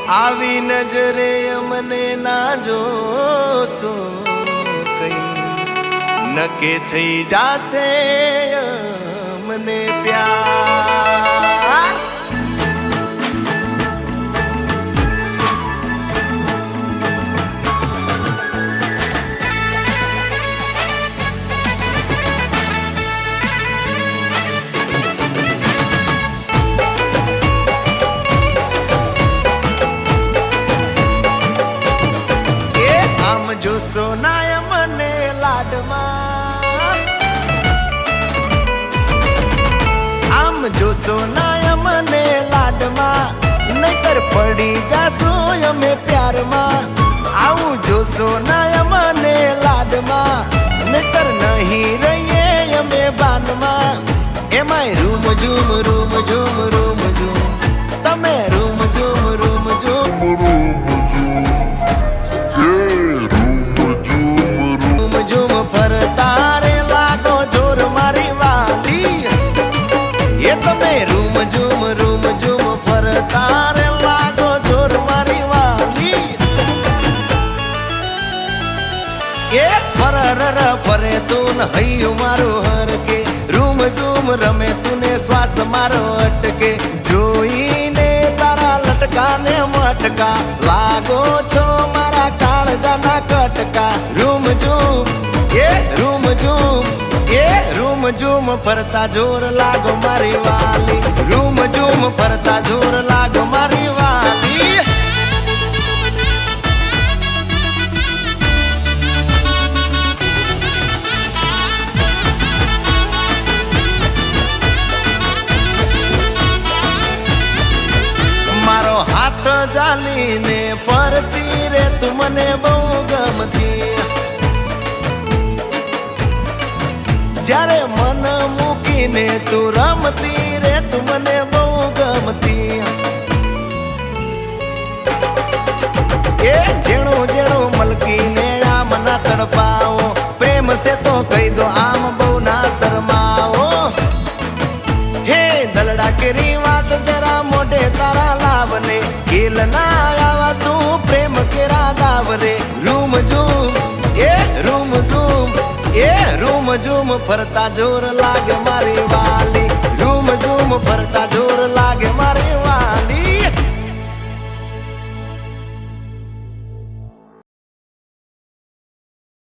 આવી નજરે મને ના જોશો કઈ નકે થઈ જાશે મને પ્યાર જો સોનાય મને લાડમાં આમ જો સોનાય મને લાડમાં નહીતર પડી જાશો અમે પ્યારમાં આવું જો સોનાય મને લાડમાં નહીતર નહીં રહીએ અમે બાનમાં એમાંય room zoom room zoom room zoom તમે રૂમ ઝૂમ રૂમ ઝૂમ ફરતા રે લાગો જોર મારી વાલી એ તમે રૂમ ઝૂમ ફરતા રે લાગો જોર મારી વાલી એ ફરે તું હૈયું મારું હર કે રૂમ ઝૂમ રમે તું ને શ્વાસ મારો અટકે જોઈને તારા લટકા ને મટકા લાગો છો મારા કાળજાના કટકા રૂમ ઝૂમ રૂમ ઝૂમ ફરતા જોર લાગો મારી વાલી રૂમ ઝૂમ ફરતા જોર લાગો મારી વાલી મારો હાથ જાલીને ફરતી રે તું મને બહુ ગમતી જ્યારે મન મૂકીને તું રમતી રે તું મને બહુ ગમતી એ જેણું જેણું મલકીને આમ ના તડપાવો પ્રેમ સે તો કહી દો આમ બહુ ના શરમાવો હે દલડા કેરી વાત જરા મોઢે તારા લાવને ખેલ ના આવા તું પ્રેમ કેરા દાવરે રૂમ ઝૂમ રૂમ ઝૂમ ફરતા જોર લાગે મારી વાલી રૂમ ઝૂમ ફરતા જોર લાગે મારી